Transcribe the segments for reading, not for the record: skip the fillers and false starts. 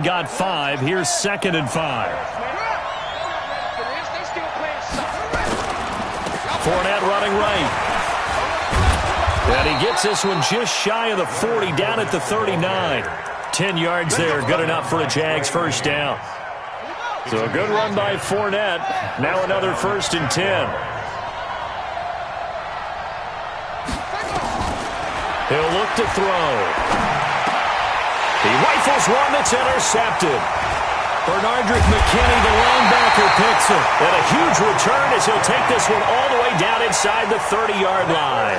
Got 5. Here's 2nd and 5. Fournette running right. And he gets this one just shy of the 40, down at the 39. 10 yards there, good enough for a Jags first down. So a good run by Fournette. Now another 1st and 10. He'll look to throw. He rifles one that's intercepted. Bernardrick McKinney, the linebacker, picks it. And a huge return as he'll take this one all the way down inside the 30-yard line.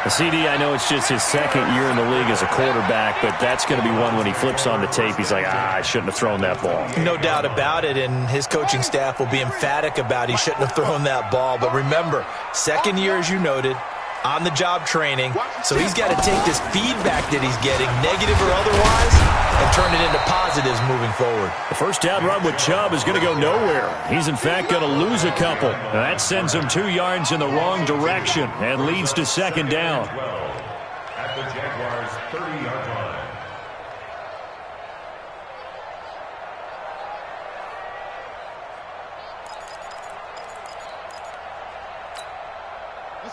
CD, I know it's just his 2nd year in the league as a quarterback, but that's going to be one when he flips on the tape, he's like, I shouldn't have thrown that ball. No doubt about it, and his coaching staff will be emphatic about he shouldn't have thrown that ball. But remember, 2nd year, as you noted, on-the-job training, so he's got to take this feedback that he's getting, negative or otherwise, and turn it into positives moving forward. The first down run with Chubb is going to go nowhere. He's, in fact, going to lose a couple. That sends him 2 yards in the wrong direction and leads to 2nd down. At the Jaguars' 30-yard line.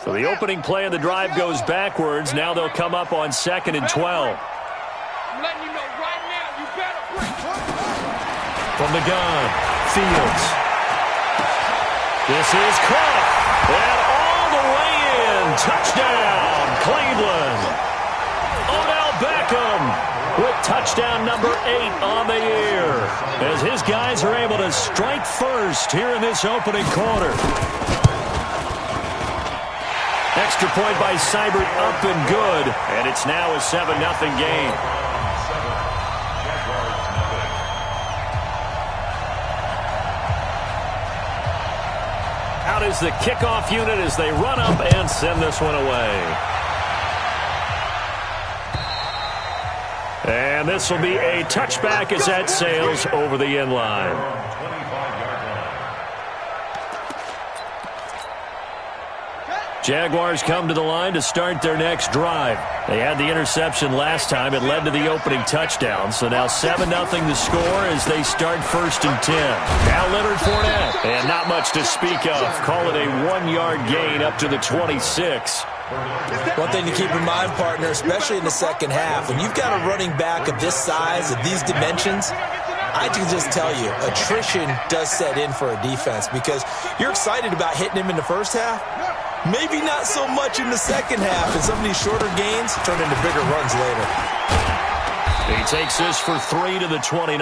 So the opening play of the drive goes backwards. Now they'll come up on 2nd and 12. I'm letting you know right now, you better break. From the gun, Fields. This is caught. And all the way in. Touchdown, Cleveland. Odell Beckham with touchdown number 8 on the year, as his guys are able to strike first here in this opening quarter. Extra point by Seibert, up and good, and it's now a 7-0 game. Out is the kickoff unit as they run up and send this one away. And this will be a touchback as that sails over the end line. Jaguars come to the line to start their next drive. They had the interception last time. It led to the opening touchdown. So now 7-0 the score as they start 1st and 10. Now Leonard Fournette. And not much to speak of. Call it a 1-yard gain up to the 26. One thing to keep in mind, partner, especially in the second half, when you've got a running back of this size, of these dimensions, I can just tell you, attrition does set in for a defense because you're excited about hitting him in the first half. Maybe not so much in the second half, and some of these shorter gains turn into bigger runs later. He takes this for 3 to the 29.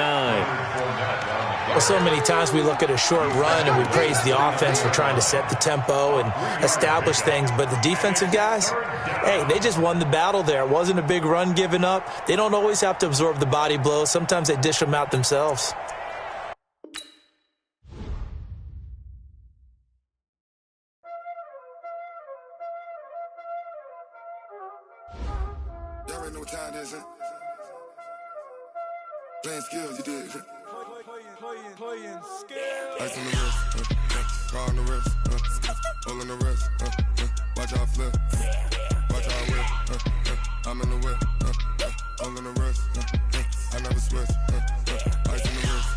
Well, so many times we look at a short run and we praise the offense for trying to set the tempo and establish things, but the defensive guys, hey, they just won the battle there. It wasn't a big run given up. They don't always have to absorb the body blows. Sometimes they dish them out themselves. Y'all already know what time it is, huh? Playing skills, you did. Playing skills. Ice on the wrist, car on the wrist, hole in the wrist, watch how I flip, watch how I whip, I'm in the whip, hole in the wrist, I never switch, ice on the wrist,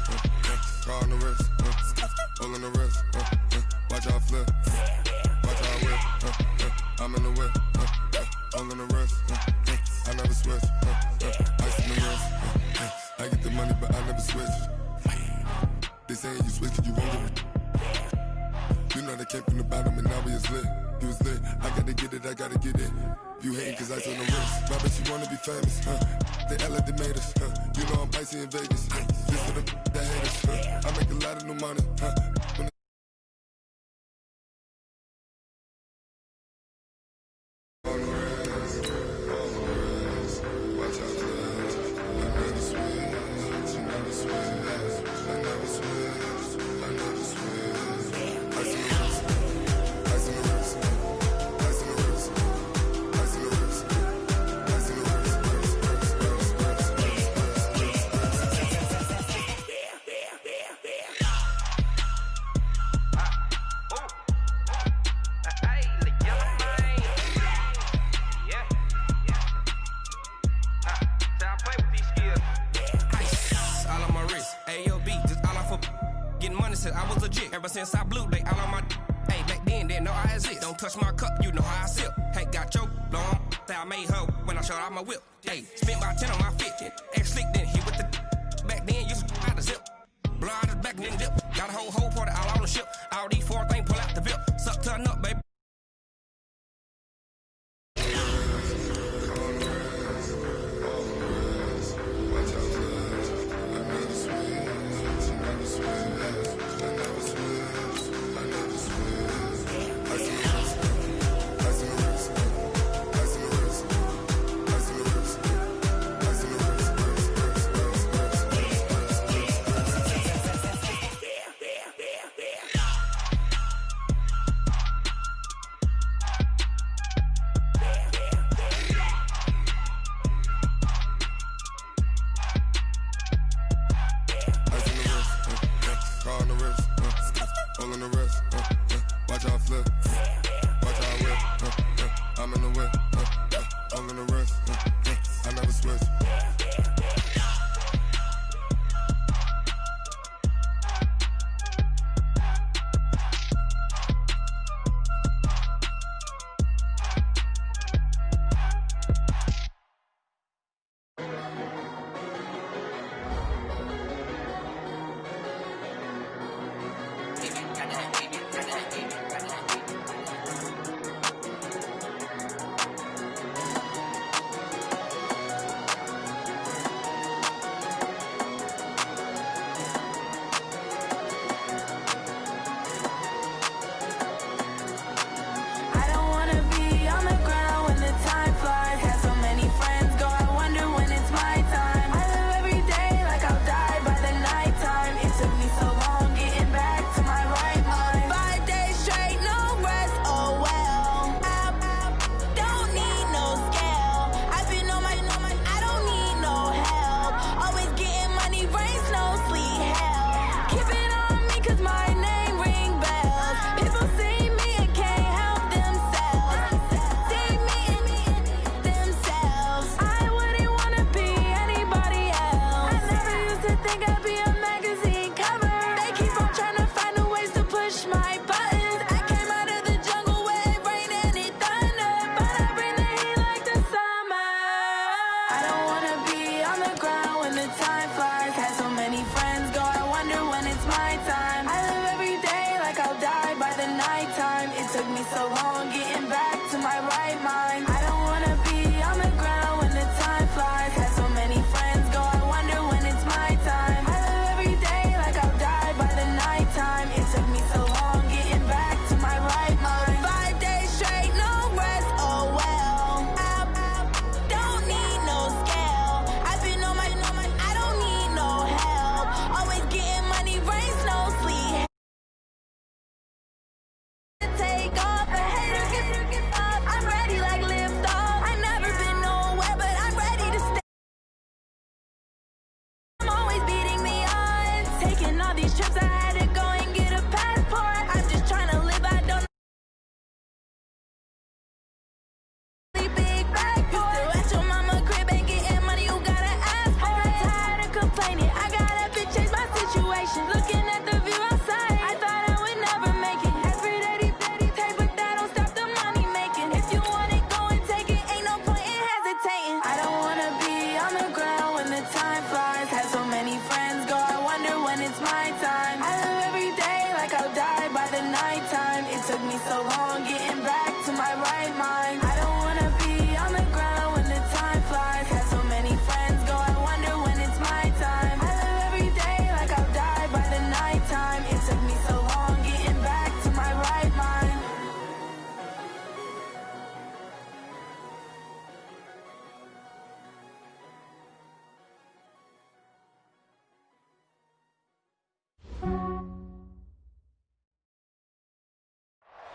car on the wrist, hole in the wrist, watch how I flip, watch how I whip, I'm in the whip, hole in the wrist, I never switch, ice on the wrist, I get the money but I never switch. They saying you switch cause you won't get it. You know they came from the bottom and now we is lit. You was lit, I gotta get it, I gotta get it. You hating cause ice on the wrist. I bet you wanna be famous, They act like they made us, You know I'm icy in Vegas, Just for the that hate us, I make a lot of new money, ever since I blew, they all on my. Hey, back then, didn't know I exist. Don't touch my cup, you know how I sip. Hey, got your long. I made her when I showed out my whip. Hey, spent my 10 on my fit. Ex-slick, then hit with the. Back then, used to out the zip. Blow out his back and then dip. Got a whole party all on the ship. All these 4 things pull out the VIP. Suck, turn up, baby.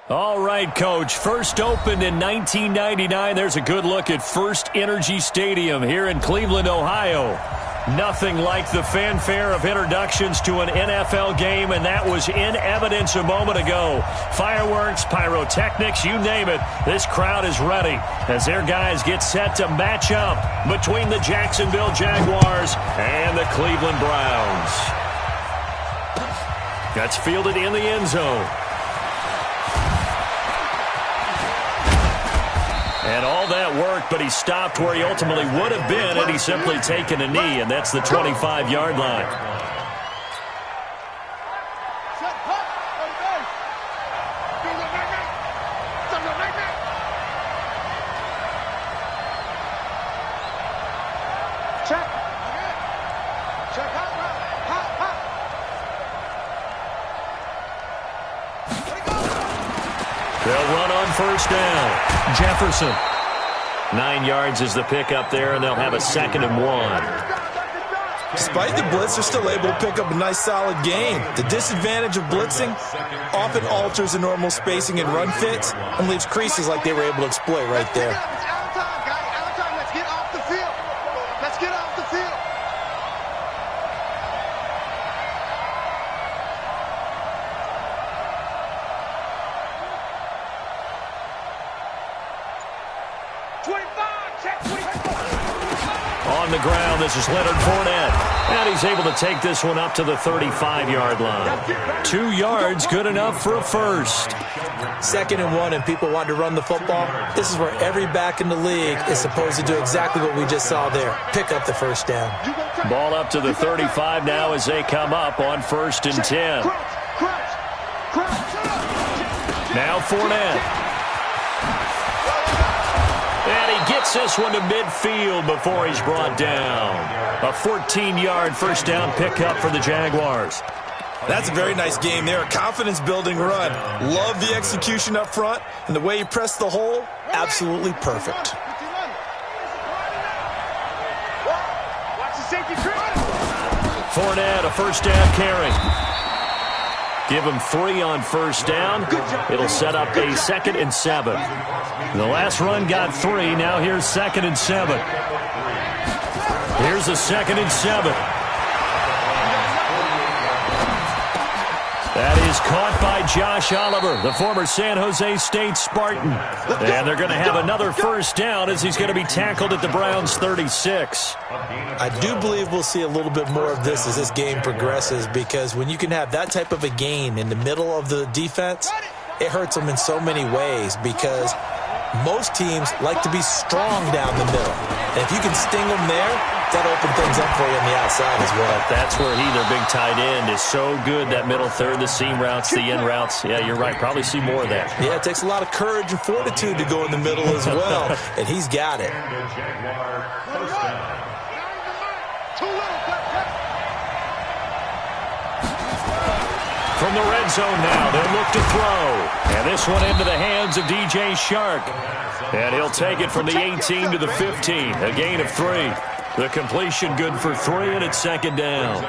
All right, Coach. First opened in 1999. There's a good look at First Energy Stadium here in Cleveland, Ohio. Nothing like the fanfare of introductions to an NFL game, and that was in evidence a moment ago. Fireworks, pyrotechnics, you name it. This crowd is ready as their guys get set to match up between the Jacksonville Jaguars and the Cleveland Browns. That's fielded in the end zone. And all that work, but he stopped where he ultimately would have been had he simply taken a knee, and that's the 25-yard line. They'll run on first down. Jefferson. 9 yards is the pickup there, and they'll have a 2nd and 1. Despite the blitz, they're still able to pick up a nice, solid gain. The disadvantage of blitzing often alters the normal spacing and run fits and leaves creases like they were able to exploit right there. Let's get off the field. Let's get off the field. On the ground, this is Leonard Fournette. And he's able to take this one up to the 35-yard line. 2 yards, good enough for a first. 2nd and 1, and people want to run the football. This is where every back in the league is supposed to do exactly what we just saw there. Pick up the first down. Ball up to the 35 now as they come up on 1st and 10. Now Fournette. And he gets this one to midfield before he's brought down. A 14-yard first down pickup for the Jaguars. That's a very nice game there. A confidence-building run. Love the execution up front, and the way he pressed the hole, absolutely perfect. Fournette, a first down carry. Give him 3 on first down. It'll set up a 2nd and 7. The last run got 3. Now here's 2nd and 7. Here's a 2nd and 7. That is caught by Josh Oliver, the former San Jose State Spartan. And they're going to have another first down as he's going to be tackled at the Browns' 36. I do believe we'll see a little bit more of this as this game progresses, because when you can have that type of a gain in the middle of the defense, it hurts them in so many ways, because most teams like to be strong down the middle. And if you can sting them there, that opens things up for you on the outside as well. That's where their big tight end, is so good, that middle third, the seam routes, the in routes. Yeah, you're right. Probably see more of that. Yeah, it takes a lot of courage and fortitude to go in the middle as well, and he's got it. From the red zone now, they'll look to throw. And this one into the hands of DJ Shark. And he'll take it from the 18 to the 15, a gain of 3. The completion good for 3, and it's 2nd down.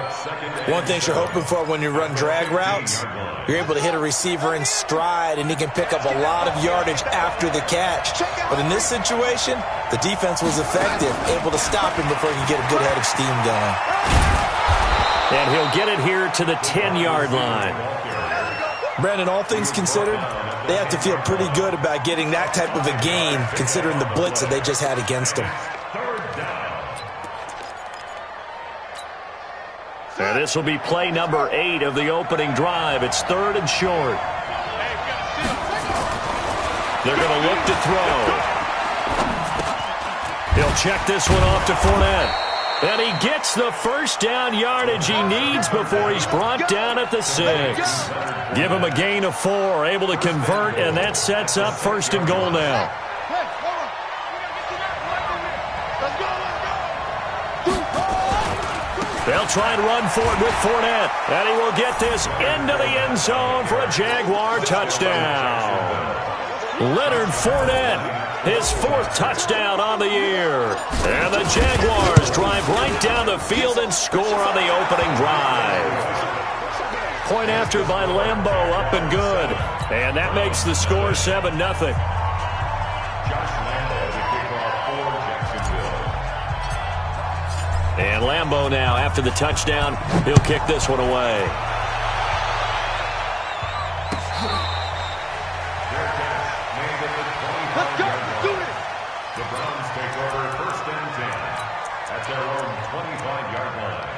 One thing you're hoping for when you run drag routes, you're able to hit a receiver in stride, and he can pick up a lot of yardage after the catch. But in this situation, the defense was effective, able to stop him before he could get a good head of steam going. And he'll get it here to the 10-yard line. Brandon, all things considered, they have to feel pretty good about getting that type of a gain, considering the blitz that they just had against them. And this will be play number 8 of the opening drive. It's 3rd and short. They're going to look to throw. He'll check this one off to Fournette. And he gets the first down yardage he needs before he's brought down at the 6. Give him a gain of 4, able to convert, and that sets up 1st and goal now. They'll try and run for it with Fournette. And he will get this into the end zone for a Jaguar touchdown. Leonard Fournette, his 4th touchdown on the year. And the Jaguars drive right down the field and score on the opening drive. Point after by Lambeau, up and good. And that makes the score 7-0. And Lambeau now, after the touchdown, he'll kick this one away. Let's go. Do it. The Browns take over 1st and 10 at their own 25-yard line.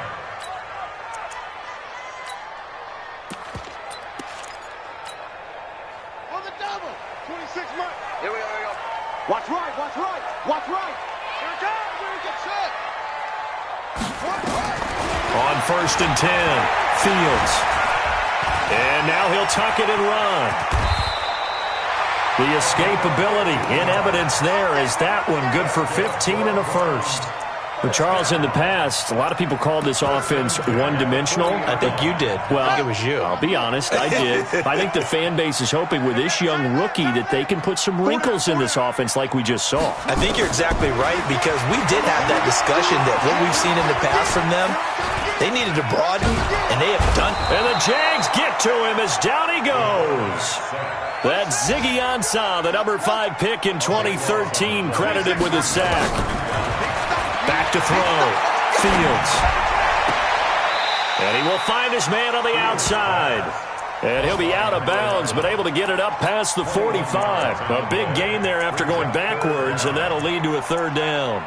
first and 10. Fields. And now he'll tuck it and run. The escapability in evidence there is that one good for 15 and a first. But Charles, in the past, a lot of people called this offense one-dimensional. I think you did. Well, I think it was you. I'll be honest, I did. I think the fan base is hoping with this young rookie that they can put some wrinkles in this offense like we just saw. I think you're exactly right, because we did have that discussion that what we've seen in the past from them, they needed to broaden, and they have done. And the Jags get to him as down he goes. That's Ziggy Ansah, the number 5 pick in 2013, credited with a sack. Back to throw. Fields. And he will find his man on the outside. And he'll be out of bounds, but able to get it up past the 45. A big gain there after going backwards, and that'll lead to a third down.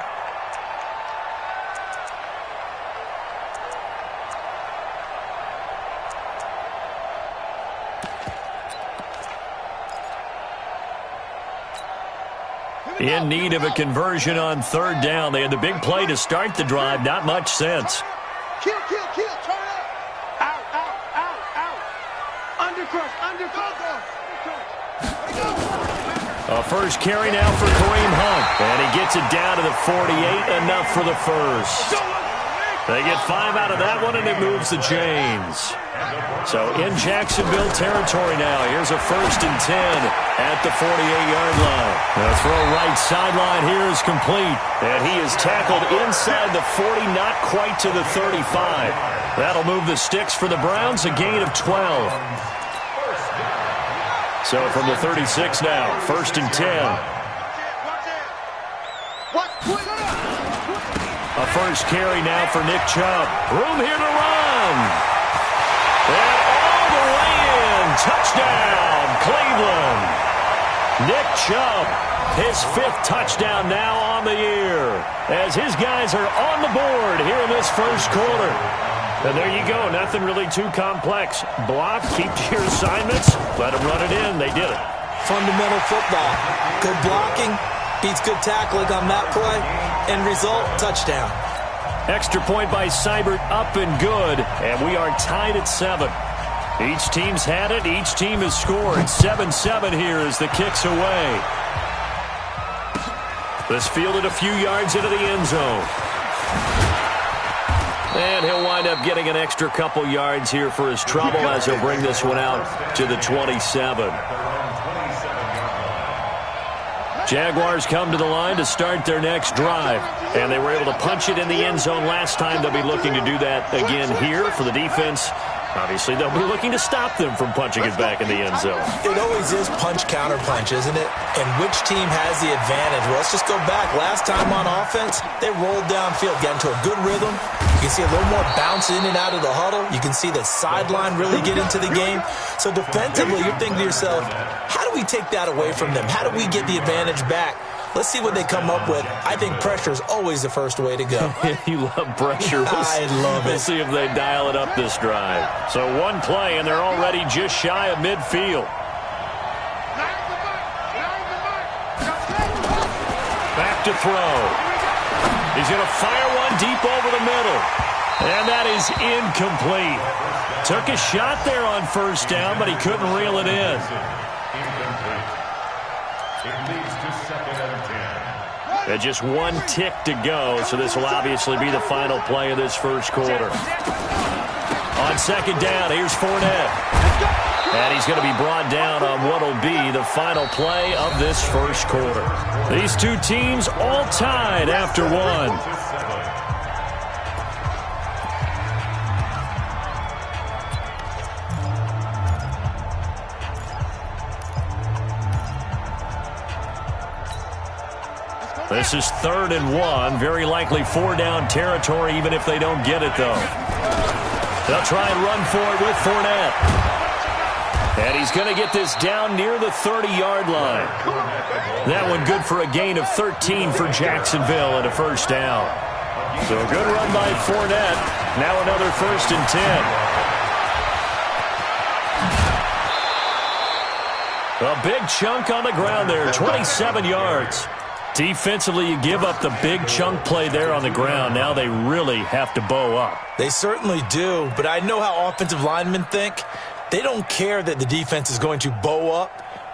In need of a conversion on third down. They had the big play to start the drive. Not much sense. Kill, kill, kill. Turn up. Out, out, out, out. Undercrush, undercrush. A first carry now for Kareem Hunt. And he gets it down to the 48. Enough for the first. They get 5 out of that one, and it moves the chains. So in Jacksonville territory now. Here's a first and 10 at the 48-yard line. The throw right sideline here is complete. And he is tackled inside the 40, not quite to the 35. That'll move the sticks for the Browns, a gain of 12. So from the 36 now, first and 10. A first carry now for Nick Chubb. Room here to run. And all the way in. Touchdown, Cleveland. Nick Chubb, his 5th touchdown now on the year, as his guys are on the board here in this first quarter. And there you go. Nothing really too complex. Block, keep to your assignments, let them run it in. They did it. Fundamental football. Good blocking beats good tackling on that play. End result, touchdown. Extra point by Seibert, up and good. And we are tied at 7. Each team's had it. Each team has scored. 7-7 here as the kick's away. This fielded a few yards into the end zone. And he'll wind up getting an extra couple yards here for his trouble as he'll bring this one out to the 27. Jaguars come to the line to start their next drive. And they were able to punch it in the end zone last time. They'll be looking to do that again here for the defense. Obviously, they'll be looking to stop them from punching it back in the end zone. It always is punch-counter-punch, isn't it? And which team has the advantage? Well, let's just go back. Last time on offense, they rolled downfield, got into a good rhythm. You can see a little more bounce in and out of the huddle. You can see the sideline really get into the game. So defensively, you're thinking to yourself, how do we take that away from them? How do we get the advantage back? Let's see what they come up with. I think pressure is always the first way to go. You love pressure. I love it. We'll see if they dial it up this drive. So one play, and they're already just shy of midfield. Back to throw. He's going to fire one deep over the middle. And that is incomplete. Took a shot there on first down, but he couldn't reel it in. And just one tick to go, so this will obviously be the final play of this first quarter. On second down, here's Fournette. And he's going to be brought down on what will be the final play of this first quarter. These two teams all tied after one. This is 3rd and 1. Very likely 4-down territory, even if they don't get it, though. They'll try and run for it with Fournette. And he's going to get this down near the 30-yard line. That one good for a gain of 13 for Jacksonville and a first down. So a good run by Fournette. Now another 1st and 10. A big chunk on the ground there, 27 yards. Defensively, you give up the big chunk play there on the ground. Now they really have to bow up. They certainly do, but I know how offensive linemen think. They don't care that the defense is going to bow up.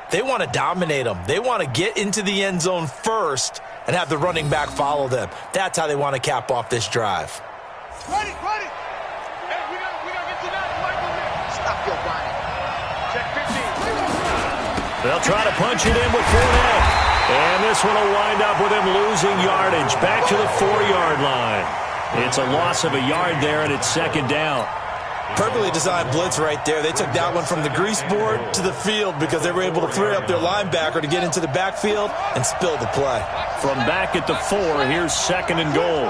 They want to dominate them. They want to get into the end zone first and have the running back follow them. That's how they want to cap off this drive. Ready. Hey, we gotta get to that. Michael, stop your whining. Check 15. They'll try to punch it in with Fournette. And this one will wind up with him losing yardage back to the 4-yard line. It's a loss of a yard there, and it's second down. Perfectly designed blitz right there. They took that one from the grease board to the field because they were able to free up their linebacker to get into the backfield and spill the play. From back at the 4, here's second and goal.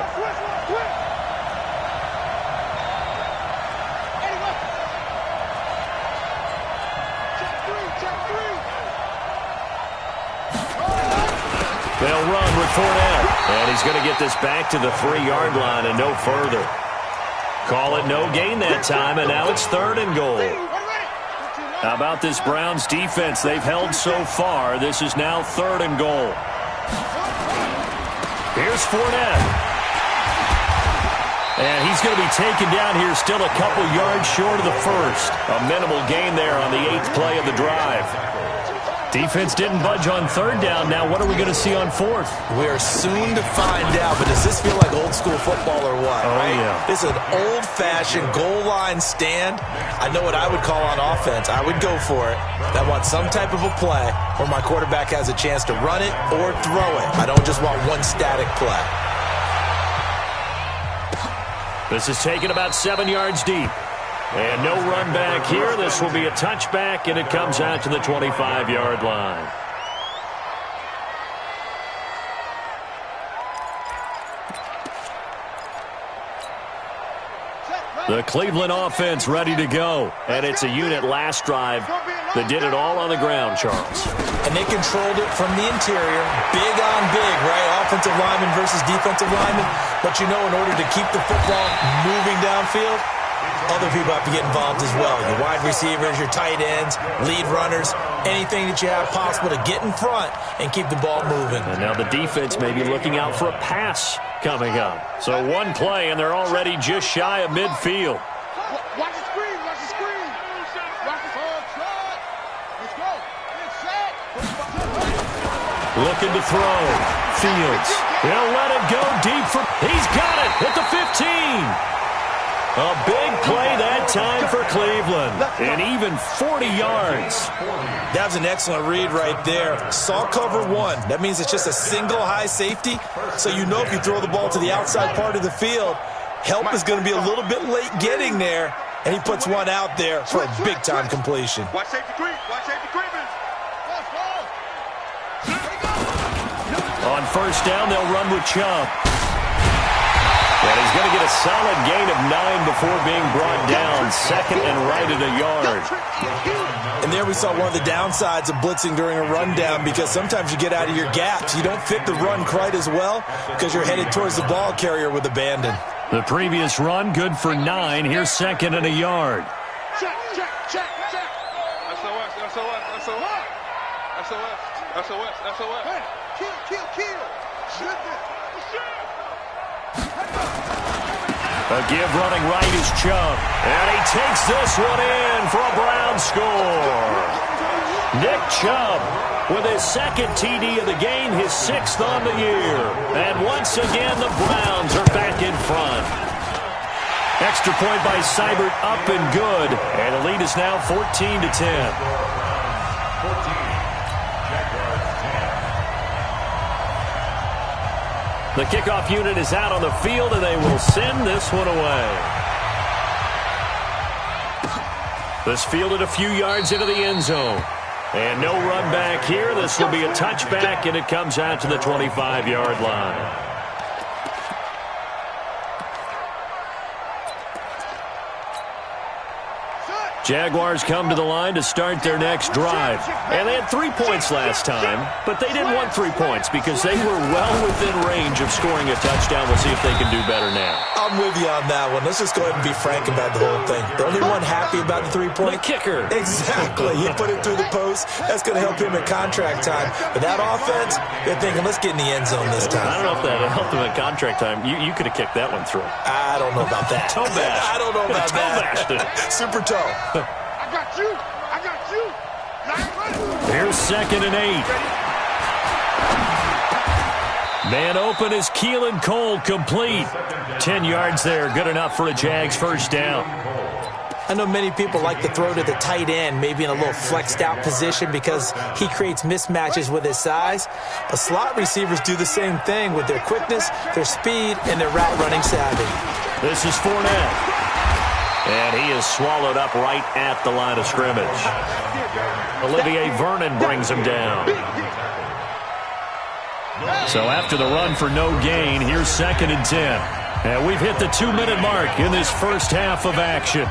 They'll run with Fournette. And he's going to get this back to the 3-yard line and no further. Call it no gain that time, and now it's third and goal. How about this Browns defense? They've held so far. This is now third and goal. Here's Fournette. And he's going to be taken down here still a couple yards short of the first. A minimal gain there on the 8th play of the drive. Defense didn't budge on third down. Now what are we going to see on fourth? We're soon to find out, but does this feel like old school football or what? Oh, right? yeah. It's an old-fashioned goal line stand. I know what I would call on offense. I would go for it. I want some type of a play where my quarterback has a chance to run it or throw it. I don't just want one static play. This is taken about 7 yards deep. And no run back here. This will be a touchback, and it comes out to the 25-yard line. The Cleveland offense ready to go. And it's a unit last drive that did it all on the ground, Charles. And they controlled it from the interior. Big on big, right? Offensive lineman versus defensive lineman. But you know, in order to keep the football moving downfield, other people have to get involved as well. Your wide receivers, your tight ends, lead runners, anything that you have possible to get in front and keep the ball moving. And now the defense may be looking out for a pass coming up. So one play, and they're already just shy of midfield. Watch the screen. Watch the screen. Watch the shot. Let's go. Set. Looking to throw. Fields. He'll let it go deep for... He's got it at the 15. A big play that time for Cleveland, and even 40 yards. That was an excellent read right there. Saw cover one. That means it's just a single high safety. So you know if you throw the ball to the outside part of the field, help is going to be a little bit late getting there, and he puts one out there for a big-time completion. Watch safety creep. Watch safety creeping. On first down, they'll run with Chubb. And he's going to get a solid gain of 9 before being brought down. Second and right at a yard. And there we saw one of the downsides of blitzing during a rundown, because sometimes you get out of your gaps. You don't fit the run quite as well because you're headed towards the ball carrier with abandon. The previous run, good for 9. Here's second and a yard. Check. SOS. Kill. A give running right is Chubb. And he takes this one in for a Brown score. Nick Chubb with his second TD of the game, his 6th on the year. And once again, the Browns are back in front. Extra point by Seibert, up and good. And the lead is now 14-10. The kickoff unit is out on the field, and they will send this one away. This fielded a few yards into the end zone. And no run back here. This will be a touchback, and it comes out to the 25-yard line. Jaguars come to the line to start their next drive. And they had 3 points last time, but they didn't want 3 points because they were well within range of scoring a touchdown. We'll see if they can do better now. I'm with you on that one. Let's just go ahead and be frank about the whole thing. The only one happy about the 3-point? The kicker. Exactly. He put it through the post. That's going to help him at contract time. But that offense, they're thinking, let's get in the end zone this time. I don't know if that helped him at contract time. You could have kicked that one through. I don't know about that. Toe bash. I don't know about that. Toe bashed it. Super toe. I got you. I got you. Here's 2nd and 8. Man open is Keelan Cole, complete. 10 yards there, good enough for a Jags first down. I know many people like to throw to the tight end, maybe in a little flexed out position because he creates mismatches with his size. But slot receivers do the same thing with their quickness, their speed, and their route running savvy. This is Fournette. And he is swallowed up right at the line of scrimmage. Olivier Vernon brings him down. So after the run for no gain, here's 2nd and 10. And we've hit the 2-minute mark in this first half of action.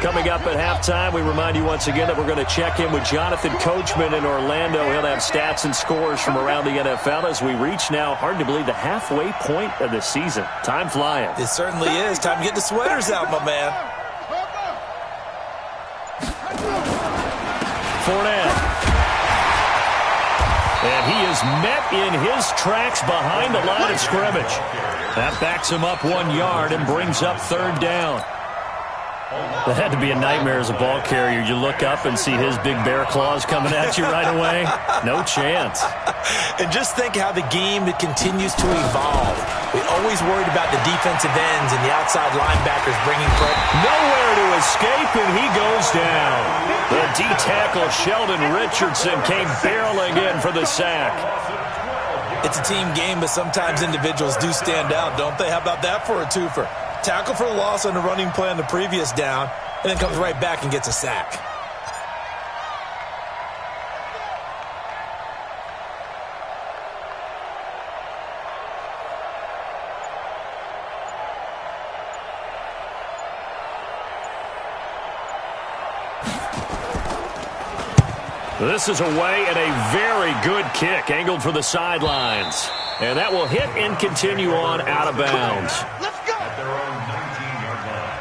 Coming up at halftime, we remind you once again that we're going to check in with Jonathan Coachman in Orlando. He'll have stats and scores from around the NFL as we reach now, hard to believe, the halfway point of the season. Time flying. It certainly is. Time to get the sweaters out, my man. Fournette. And he is met in his tracks behind the line of scrimmage. That backs him up 1 yard and brings up 3rd down. That had to be a nightmare as a ball carrier. You look up and see his big bear claws coming at you right away. No chance. And just think how the game continues to evolve. We always worried about the defensive ends and the outside linebackers bringing pressure. Nowhere to escape, and he goes down. The D-tackle Sheldon Richardson came barreling in for the sack. It's a team game, but sometimes individuals do stand out, don't they? How about that for a twofer? Tackle for a loss on the running play on the previous down, and then comes right back and gets a sack. This is away and a very good kick, angled for the sidelines. And that will hit and continue on out of bounds. Let's go. At their own 19-yard line.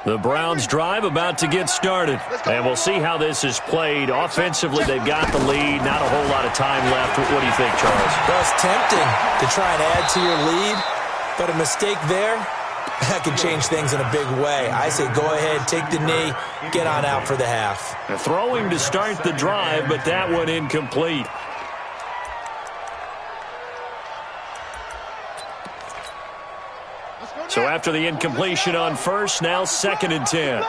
The Browns drive about to get started. And we'll see how this is played. Offensively, they've got the lead. Not a whole lot of time left. What do you think, Charles? Well, it's tempting to try and add to your lead, but a mistake there, that can change things in a big way. I say go ahead, take the knee, get on out for the half. Throwing to start the drive, but that one incomplete. So after the incompletion on first, now 2nd and 10.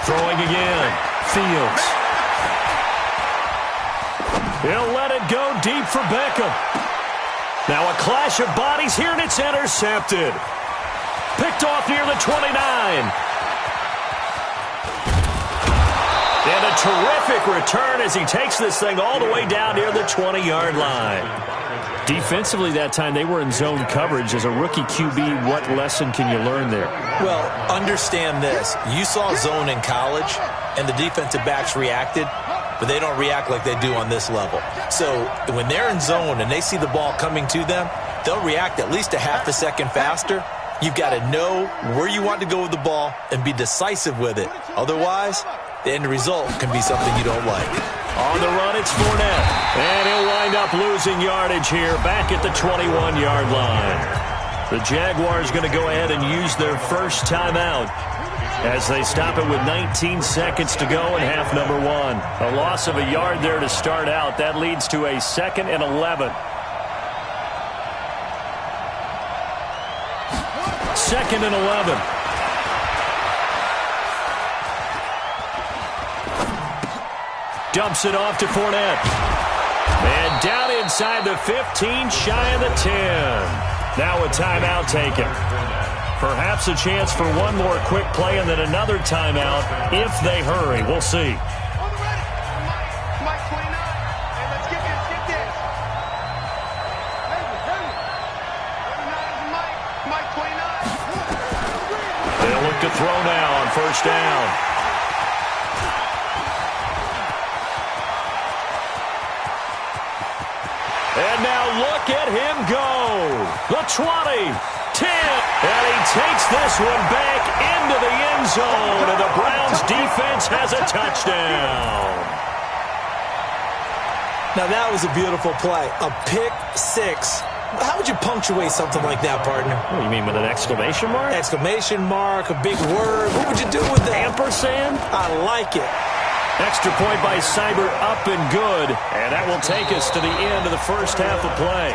Throwing again. Fields. He'll let it go deep for Beckham. Now a clash of bodies here, and it's intercepted. Picked off near the 29. And a terrific return as he takes this thing all the way down near the 20-yard line. Defensively that time, they were in zone coverage. As a rookie QB, what lesson can you learn there? Well, understand this. You saw zone in college, and the defensive backs reacted, but they don't react like they do on this level. So when they're in zone and they see the ball coming to them, they'll react at least a half a second faster. You've got to know where you want to go with the ball and be decisive with it. Otherwise, the end result can be something you don't like. On the run, it's Fournette. And he'll wind up losing yardage here back at the 21-yard line. The Jaguars going to go ahead and use their first timeout as they stop it with 19 seconds to go in half number 1. A loss of a yard there to start out. That leads to a 2nd and 11. 2nd and 11. Dumps it off to Fournette. And down inside the 15, shy of the 10. Now a timeout taken. Perhaps a chance for one more quick play and then another timeout if they hurry. We'll see. They'll look to throw now on first down. And now look at him go. The 20, 10, and he takes this one back into the end zone, and the Browns defense has a touchdown. Now that was a beautiful play. A pick six. How would you punctuate something like that, partner? What do you mean, with an exclamation mark? Exclamation mark, a big word. What would you do with that? Ampersand? I like it. Extra point by Seibert, up and good. And that will take us to the end of the first half of play.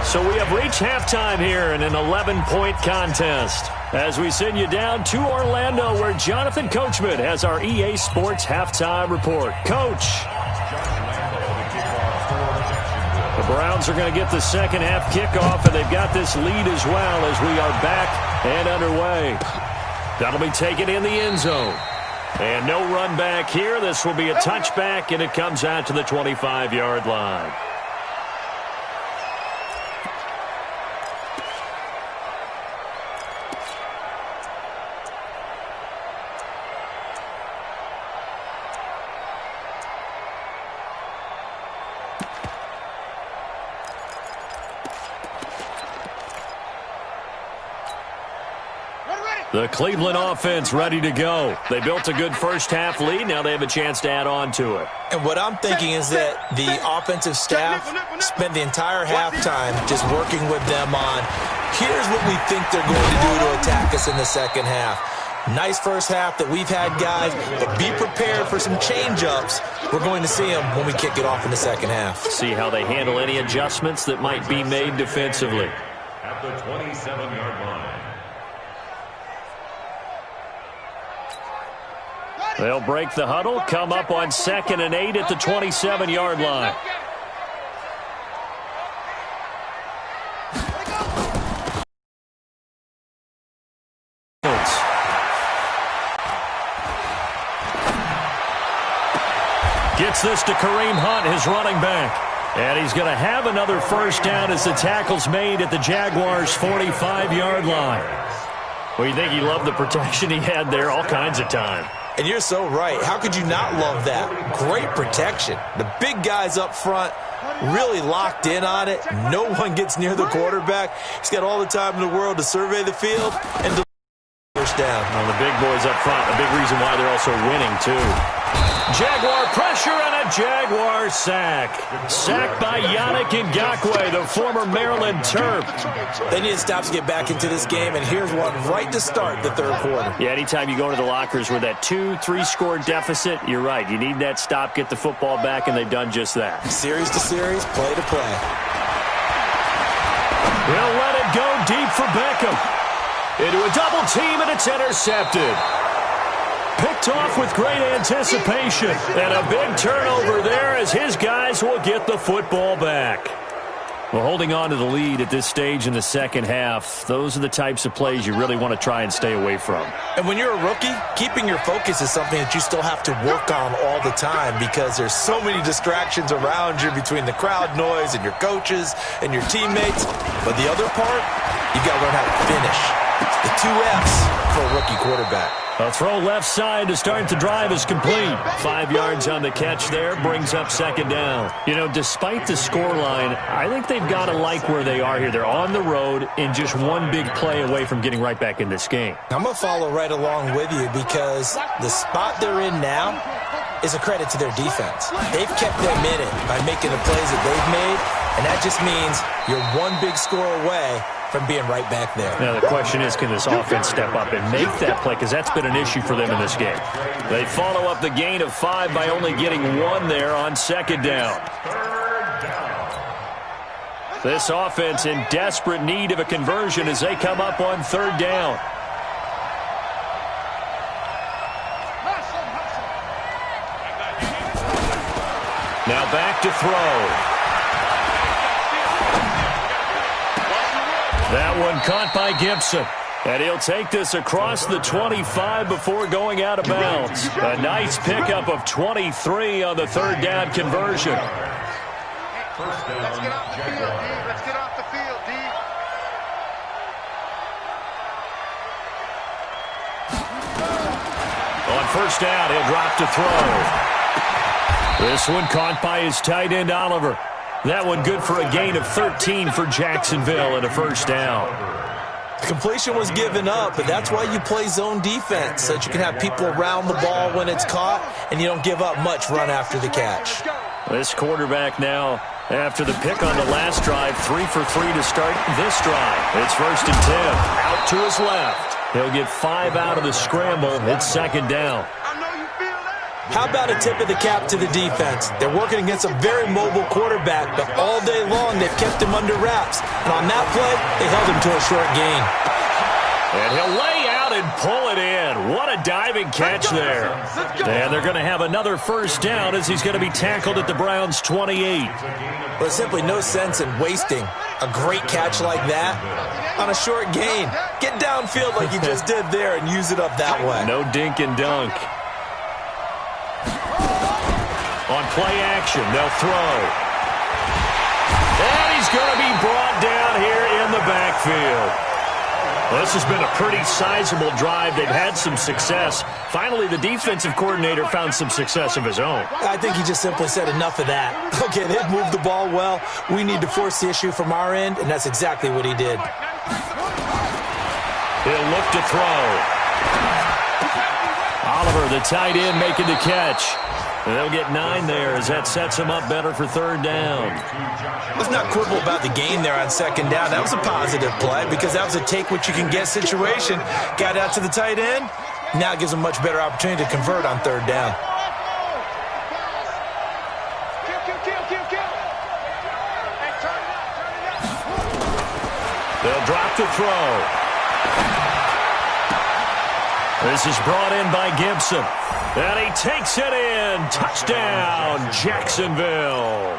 So we have reached halftime here in an 11-point contest. As we send you down to Orlando, where Jonathan Coachman has our EA Sports halftime report. Coach. The Browns are going to get the second half kickoff, and they've got this lead as well as we are back and underway. That'll be taken in the end zone. And no run back here. This will be a touchback, and it comes out to the 25-yard line. The Cleveland offense ready to go. They built a good first-half lead. Now they have a chance to add on to it. And what I'm thinking is that the offensive staff spent the entire halftime just working with them on, here's what we think they're going to do to attack us in the second half. Nice first half that we've had, guys, but be prepared for some change-ups. We're going to see them when we kick it off in the second half. See how they handle any adjustments that might be made defensively. At the 27-yard line. They'll break the huddle, come up on 2nd and 8 at the 27-yard line. Gets this to Kareem Hunt, his running back. And he's going to have another first down as the tackle's made at the Jaguars' 45-yard line. Well, you think he loved the protection he had there all kinds of time. And you're so right. How could you not love that? Great protection. The big guys up front really locked in on it. No one gets near the quarterback. He's got all the time in the world to survey the field and deliver first down. Well, the big boys up front, a big reason why they're also winning, too. Jaguar pressure and a Jaguar sack. Sacked by Yannick Ngakoue, the former Maryland Terp. They need to stop to get back into this game, and here's one right to start the third quarter. Yeah, anytime you go to the lockers with that 2-3 score deficit, you're right. You need that stop, get the football back, and they've done just that. Series to series, play to play. They'll let it go deep for Beckham. Into a double team, and it's intercepted. Picked off with great anticipation. And a big turnover there as his guys will get the football back. Well, holding on to the lead at this stage in the second half, those are the types of plays you really want to try and stay away from. And when you're a rookie, keeping your focus is something that you still have to work on all the time because there's so many distractions around you between the crowd noise and your coaches and your teammates. But the other part, you've got to learn how to finish. The 2 F's for a rookie quarterback. A throw left side to start the drive is complete. 5 yards on the catch there, brings up second down. You know, despite the scoreline, I think they've got to like where they are here. They're on the road and just one big play away from getting right back in this game. I'm going to follow right along with you because the spot they're in now is a credit to their defense. They've kept them in it by making the plays that they've made, and that just means you're one big score away from being right back there. Now, the question is, can this offense step up and make that play? Because that's been an issue for them in this game. They follow up the gain of 5 by only getting 1 there on second down. This offense in desperate need of a conversion as they come up on third down. Now back to throw. That one caught by Gibson. And he'll take this across the 25 before going out of bounds. A nice pickup of 23 on the third down conversion. First down, Let's get off the field, D. Let's get off the field, D. On first down, he'll drop to throw. This one caught by his tight end, Oliver. That one good for a gain of 13 for Jacksonville and a first down. The completion was given up, but that's why you play zone defense, so that you can have people around the ball when it's caught, and you don't give up much run after the catch. This quarterback now, after the pick on the last drive, 3 for 3 to start this drive. It's first and 10. Out to his left. He'll get 5 out of the scramble. It's second down. How about a tip of the cap to the defense? They're working against a very mobile quarterback, but all day long they've kept him under wraps. And on that play, they held him to a short gain. And he'll lay out and pull it in. What a diving catch there. And they're going to have another first down as he's going to be tackled at the Browns' 28. There's simply no sense in wasting a great catch like that on a short gain. Get downfield like you just did there and use it up that way. No dink and dunk. On play action, they'll throw. And he's going to be brought down here in the backfield. Well, this has been a pretty sizable drive. They've had some success. Finally, the defensive coordinator found some success of his own. I think he just simply said enough of that. Okay, they've moved the ball well. We need to force the issue from our end, and that's exactly what he did. He'll look to throw. Oliver, the tight end, making the catch. And they'll get 9 there as that sets him up better for third down. Let's not quibble about the gain there on second down. That was a positive play because that was a take-what-you-can-get situation. Got out to the tight end. Now it gives him a much better opportunity to convert on third down. They'll drop to throw. This is brought in by Gibson. And he takes it in. Touchdown, Jacksonville.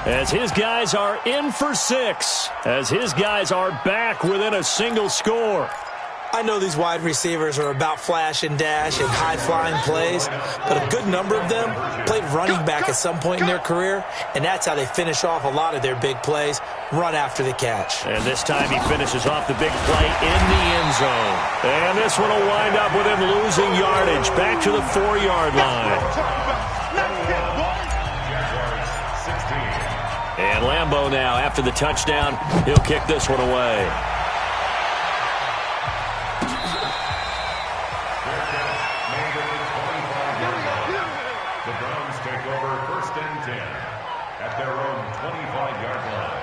As his guys are in for 6. As his guys are back within a single score. I know these wide receivers are about flash and dash and high-flying plays, but a good number of them played running back at some point in their career, and that's how they finish off a lot of their big plays, run after the catch. And this time he finishes off the big play in the end zone. And this one will wind up with him losing yardage back to the 4-yard line. And Lambeau now, after the touchdown, he'll kick this one away. The Browns take over first and 10 at their own 25-yard line.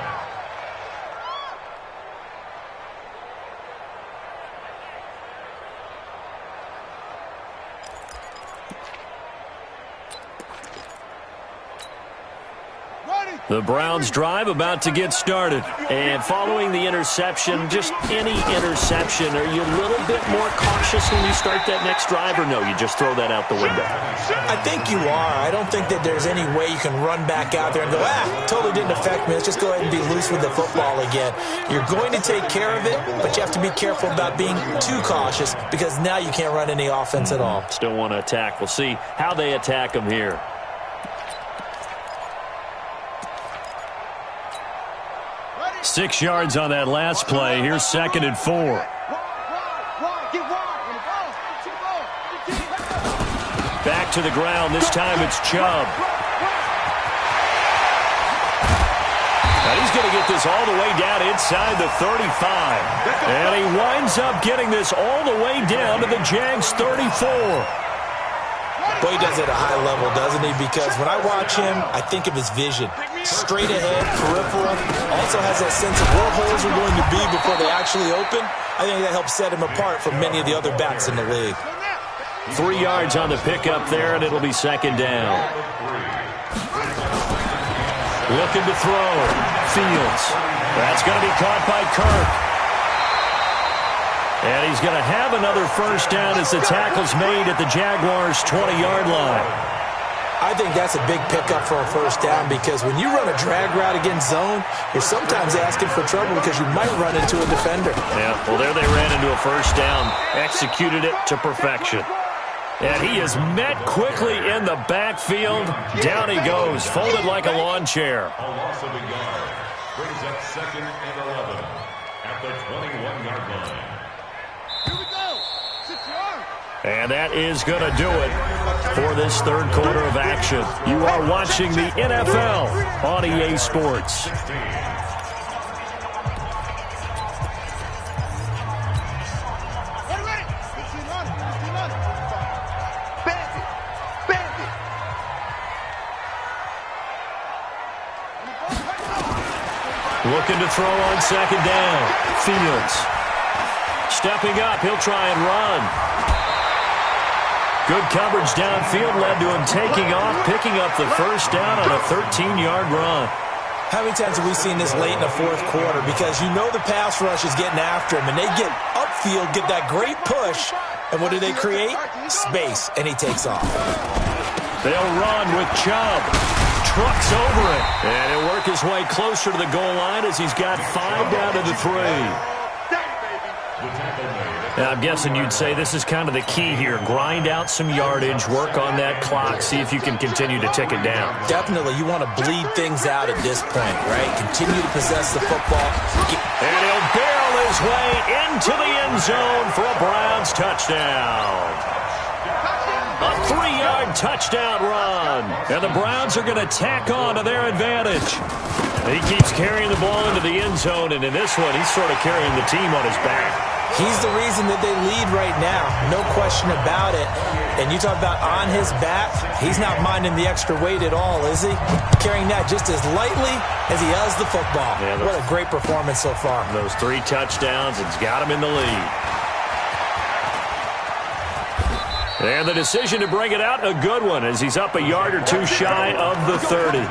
The Browns drive about to get started. And following the interception, just any interception, are you a little bit more cautious when you start that next drive, or no, you just throw that out the window? I think you are. I don't think that there's any way you can run back out there and go, totally didn't affect me. Let's just go ahead and be loose with the football again. You're going to take care of it, but you have to be careful about being too cautious because now you can't run any offense at all. Still want to attack. We'll see how they attack them here. Six yards on that last play. Here's second and 4. Back to the ground. This time it's Chubb. Now he's going to get this all the way down inside the 35. And he winds up getting this all the way down to the Jags 34. Boy, he does it at a high level, doesn't he? Because when I watch him, I think of his vision. Straight ahead, peripheral. Also has that sense of where holes are going to be before they actually open. I think that helps set him apart from many of the other backs in the league. 3 yards on the pickup there, and it'll be second down. Looking to throw. Fields. That's going to be caught by Kirk. And he's going to have another first down as the tackle's made at the Jaguars' 20-yard line. I think that's a big pickup for a first down because when you run a drag route against zone, you're sometimes asking for trouble because you might run into a defender. Yeah, well, there they ran into a first down, executed it to perfection. And he is met quickly in the backfield. Down he goes, folded like a lawn chair. A loss of a yard brings up 2nd and 11 at the 21-yard line. Here we go. 6 yards. And that is going to do it for this third quarter of action. You are watching the NFL on EA Sports. 16. Ready. 15 on it. Bandit. Bandit. Looking to throw on second down. Fields. Stepping up. He'll try and run. Good coverage downfield led to him taking off, picking up the first down on a 13-yard run. How many times have we seen this late in the fourth quarter? Because you know the pass rush is getting after him, and they get upfield, get that great push, and what do they create? Space, and he takes off. They'll run with Chubb. Trucks over it. And he'll work his way closer to the goal line as he's got 5 down to the 3. I'm guessing you'd say this is kind of the key here. Grind out some yardage, work on that clock, see if you can continue to tick it down. Definitely. You want to bleed things out at this point, right? Continue to possess the football. And he'll barrel his way into the end zone for a Browns touchdown. A 3-yard touchdown run. And the Browns are going to tack on to their advantage. He keeps carrying the ball into the end zone, and in this one, he's sort of carrying the team on his back. He's the reason that they lead right now. No question about it. And you talk about on his back, he's not minding the extra weight at all, is he? Carrying that just as lightly as he does the football. Yeah, what a great performance so far. Those 3 touchdowns, it's got him in the lead. And the decision to bring it out, a good one, as he's up a yard or 2 shy of the 30.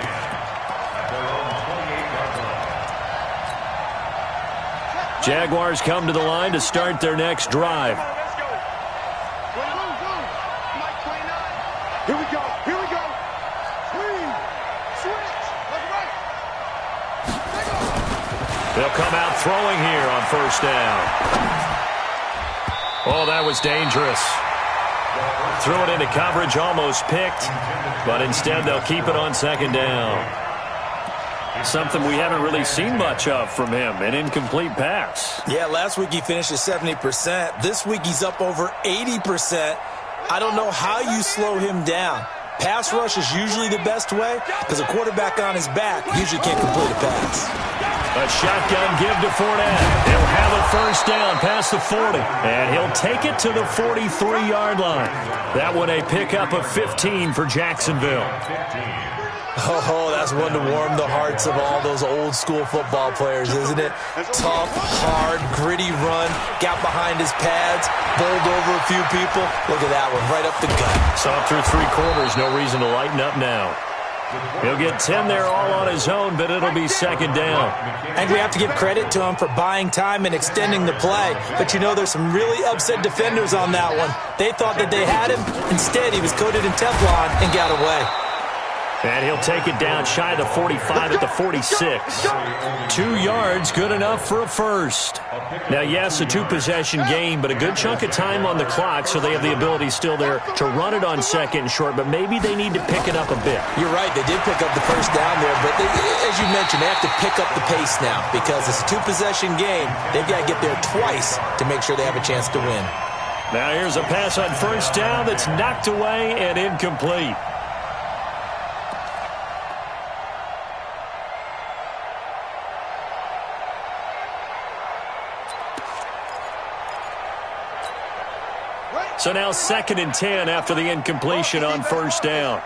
Jaguars come to the line to start their next drive. Here we go. Here we go. Switch. Right. They'll come out throwing here on first down. Oh, that was dangerous. Threw it into coverage, almost picked, but instead they'll keep it on second down. Something we haven't really seen much of from him, an incomplete pass. Yeah, last week he finished at 70%. This week he's up over 80%. I don't know how you slow him down. Pass rush is usually the best way because a quarterback on his back usually can't complete a pass. A shotgun give to Fournette. He'll have a first down past the 40, and he'll take it to the 43-yard line. That one a pickup of 15 for Jacksonville. Oh, that's one to warm the hearts of all those old-school football players, isn't it? Tough, hard, gritty run, got behind his pads, bowled over a few people. Look at that one, right up the gut. Saw through 3 quarters, no reason to lighten up now. He'll get 10 there all on his own, but it'll be second down. And we have to give credit to him for buying time and extending the play. But you know, there's some really upset defenders on that one. They thought that they had him. Instead, he was coated in Teflon and got away. And he'll take it down shy of the 45 at the 46. 2 yards, good enough for a first. Now, yes, a 2-possession game, but a good chunk of time on the clock, so they have the ability still there to run it on second and short, but maybe they need to pick it up a bit. You're right, they did pick up the first down there, but as you mentioned, they have to pick up the pace now because it's a 2-possession game. They've got to get there twice to make sure they have a chance to win. Now, here's a pass on first down that's knocked away and incomplete. So now 2nd and 10 after the incompletion on first down.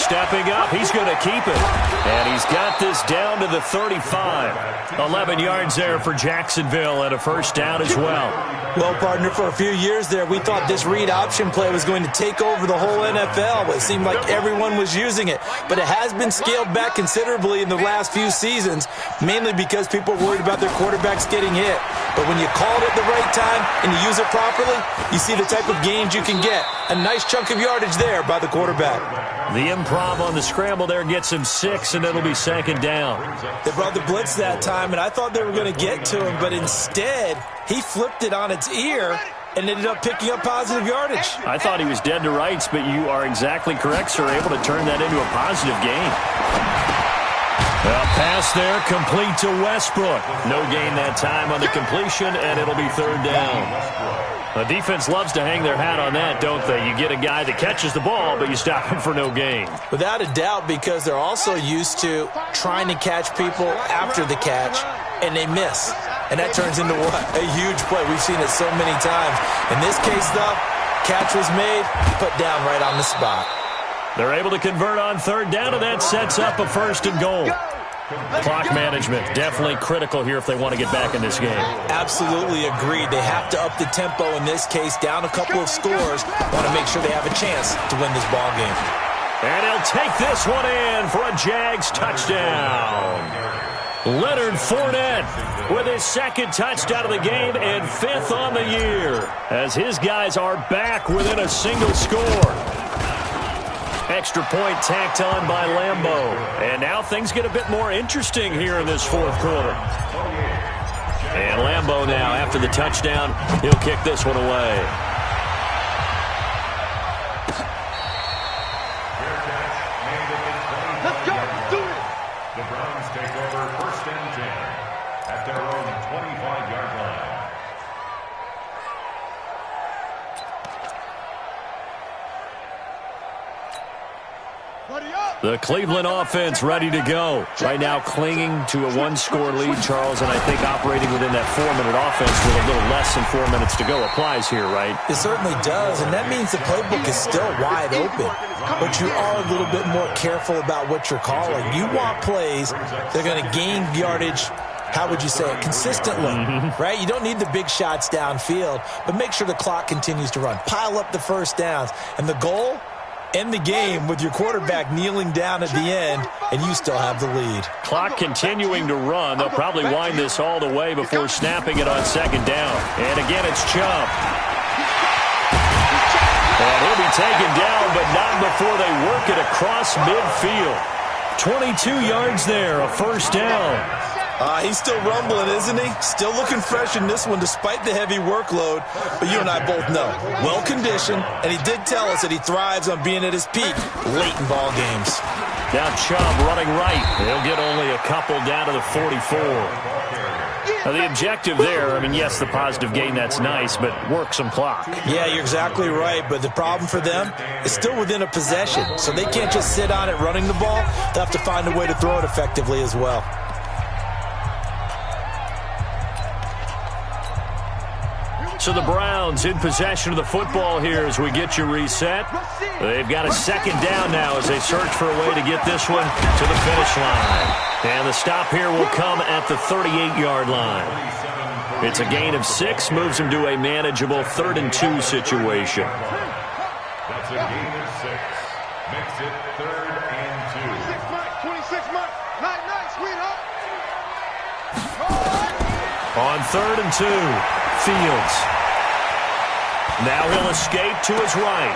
stepping up. He's going to keep it. And he's got this down to the 35. 11 yards there for Jacksonville and a first down as well. Well, partner, for a few years there, we thought this read option play was going to take over the whole NFL. It seemed like everyone was using it. But it has been scaled back considerably in the last few seasons, mainly because people are worried about their quarterbacks getting hit. But when you call it at the right time and you use it properly, you see the type of gains you can get. A nice chunk of yardage there by the quarterback. The improv on the scramble there gets him 6, and it'll be second down. They brought the blitz that time, and I thought they were going to get to him, but instead he flipped it on its ear and ended up picking up positive yardage. I thought he was dead to rights, but you are exactly correct, sir, able to turn that into a positive gain. A pass there, complete to Westbrook. No gain that time on the completion, and it'll be third down. The defense loves to hang their hat on that, don't they? You get a guy that catches the ball, but you stop him for no gain. Without a doubt, because they're also used to trying to catch people after the catch, and they miss. And that turns into what? A huge play. We've seen it so many times. In this case, though, catch was made, put down right on the spot. They're able to convert on third down, and that sets up a first and goal. Clock management, definitely critical here if they want to get back in this game. Absolutely agreed. They have to up the tempo in this case, down a couple of scores. Want to make sure they have a chance to win this ball game. And he'll take this one in for a Jags touchdown. Leonard Fournette with his second touchdown of the game and 5th on the year, as his guys are back within a single score. Extra point tacked on by Lambeau. And now things get a bit more interesting here in this fourth quarter. And Lambeau now, after the touchdown, he'll kick this one away. Let's go. Do it. The Browns take over first and 10 at their own 25-yard line. The Cleveland offense ready to go. Right now clinging to a one-score lead, Charles, and I think operating within that 4-minute offense with a little less than 4 minutes to go applies here, right? It certainly does, and that means the playbook is still wide open. But you are a little bit more careful about what you're calling. You want plays that are going to gain yardage, how would you say it, consistently, right? You don't need the big shots downfield, but make sure the clock continues to run. Pile up the first downs, and the goal, end the game with your quarterback kneeling down at the end, and you still have the lead. Clock continuing to run. They'll probably wind this all the way before snapping it on second down. And again, it's Chubb. And he'll be taken down, but not before they work it across midfield. 22 yards there, a first down. He's still rumbling, isn't he? Still looking fresh in this one despite the heavy workload. But you and I both know, well-conditioned, and he did tell us that he thrives on being at his peak late in ball games. Now Chubb running right. He'll get only a couple down to the 44. Now the objective there, I mean, yes, the positive gain, that's nice, but work some clock. Yeah, you're exactly right, but the problem for them is still within a possession, so they can't just sit on it running the ball. They'll have to find a way to throw it effectively as well. So the Browns in possession of the football here as we get you reset. They've got a second down now as they search for a way to get this one to the finish line. And the stop here will come at the 38-yard line. It's a gain of 6, moves them to a manageable 3rd and 2 situation. That's a gain of 6. Makes it 3rd and 2. 26 Mike. Nice, sweetheart. On 3rd and 2, Fields. Now he'll escape to his right.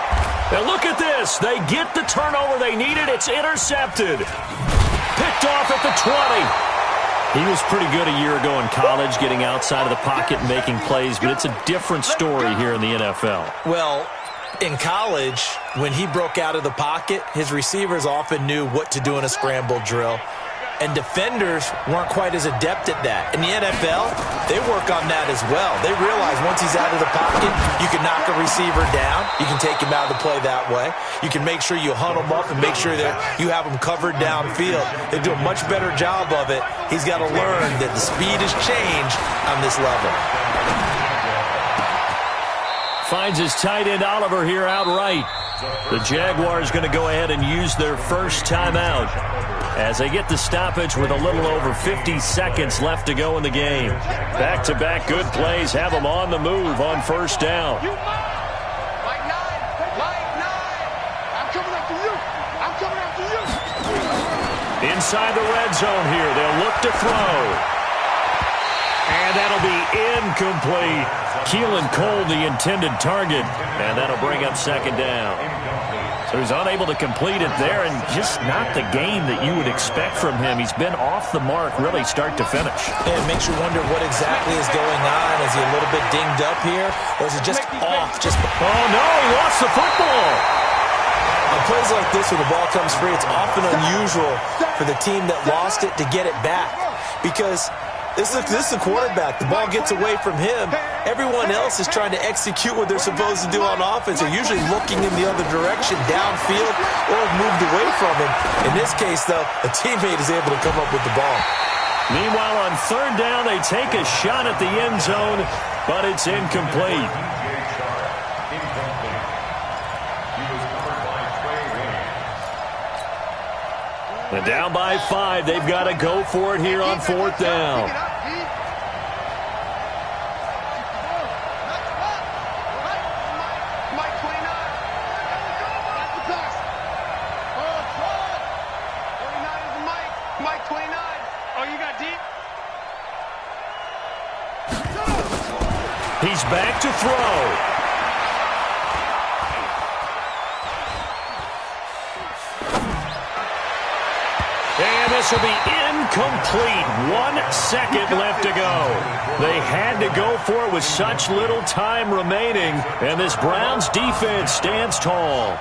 And look at this. They get the turnover they needed. It's intercepted. Picked off at the 20. He was pretty good a year ago in college, getting outside of the pocket and making plays, but it's a different story here in the NFL. Well, in college, when he broke out of the pocket, his receivers often knew what to do in a scramble drill. And defenders weren't quite as adept at that. In the NFL, they work on that as well. They realize once he's out of the pocket, you can knock a receiver down. You can take him out of the play that way. You can make sure you hunt him up and make sure that you have him covered downfield. They do a much better job of it. He's got to learn that the speed has changed on this level. Finds his tight end Oliver here outright. The Jaguars going to go ahead and use their first timeout as they get the stoppage with a little over 50 seconds left to go in the game. Back-to-back good plays have them on the move on first down. Like nine. I'm coming after you. I'm coming after you. Inside the red zone here, they'll look to throw. And that'll be incomplete. Keelan Cole, the intended target. And that'll bring up second down. So he's unable to complete it there, and just not the game that you would expect from him. He's been off the mark really start to finish. And it makes you wonder what exactly is going on. Is he a little bit dinged up here, or is it just off? Oh, no, he lost the football. On plays like this, when the ball comes free, it's often unusual for the team that lost it to get it back. Because this is a quarterback. The ball gets away from him. Everyone else is trying to execute what they're supposed to do on offense. They're usually looking in the other direction, downfield, or have moved away from him. In this case, though, a teammate is able to come up with the ball. Meanwhile, on third down, they take a shot at the end zone, but it's incomplete. And down by 5, they've got to go for it here on fourth down. He's back to throw. And this will be incomplete. 1 second left to go. They had to go for it with such little time remaining, and this Browns defense stands tall.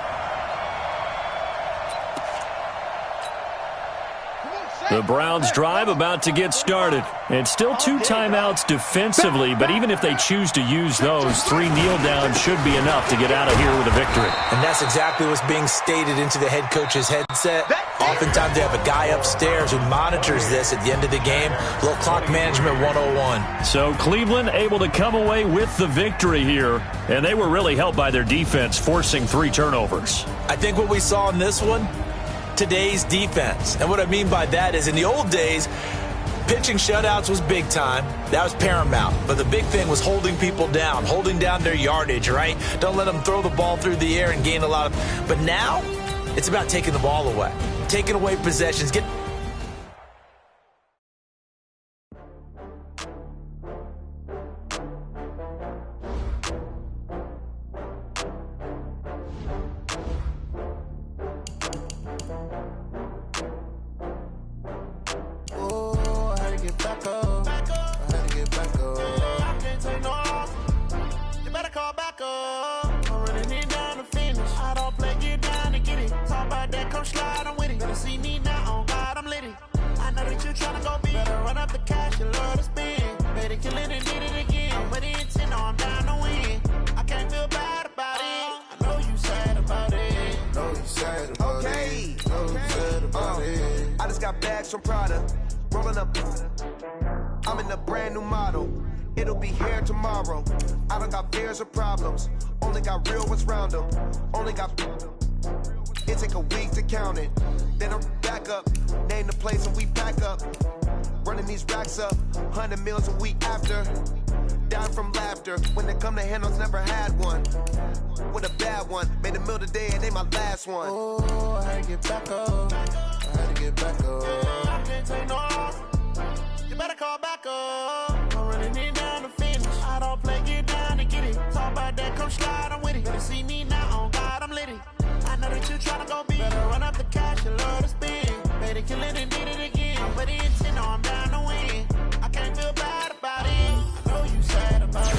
The Browns drive about to get started. And still 2 timeouts defensively, but even if they choose to use those, 3 kneel downs should be enough to get out of here with a victory. And that's exactly what's being stated into the head coach's headset. Oftentimes they have a guy upstairs who monitors this at the end of the game. A little clock management 101. So Cleveland able to come away with the victory here, and they were really helped by their defense, forcing 3 turnovers. I think what we saw in this one, today's defense. And what I mean by that is in the old days, pitching shutouts was big time. That was paramount. But the big thing was holding people down, holding down their yardage, right? Don't let them throw the ball through the air and gain a lot of... But now, it's about taking the ball away, taking away possessions, get... I'm in a brand new model. It'll be here tomorrow. I don't got fears or problems. Only got real ones round them. Only got... It take a week to count it. Then I'm back up. Name the place and we pack up. Running these racks up. 100 meals a week after. Down from laughter. When they come to handles, never had one. With a bad one. Made a meal today and ain't my last one. Oh, I had to get back up. I had to get back up. I can't take no loss. You better call back up. I'm running it down to finish. I don't play, get down and get it. Talk about that, come slide, I'm with it. Better see me now, on God, I'm litty. I know that you tryna go big. Better run up the cash, you love to spin. Better kill it and did it again. I'm with the intent, no, I'm down to win. I can't feel bad about it. I know you sad about it.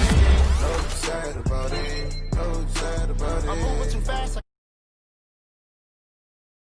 Know you sad about it. Know you sad about it. I'm moving too fast.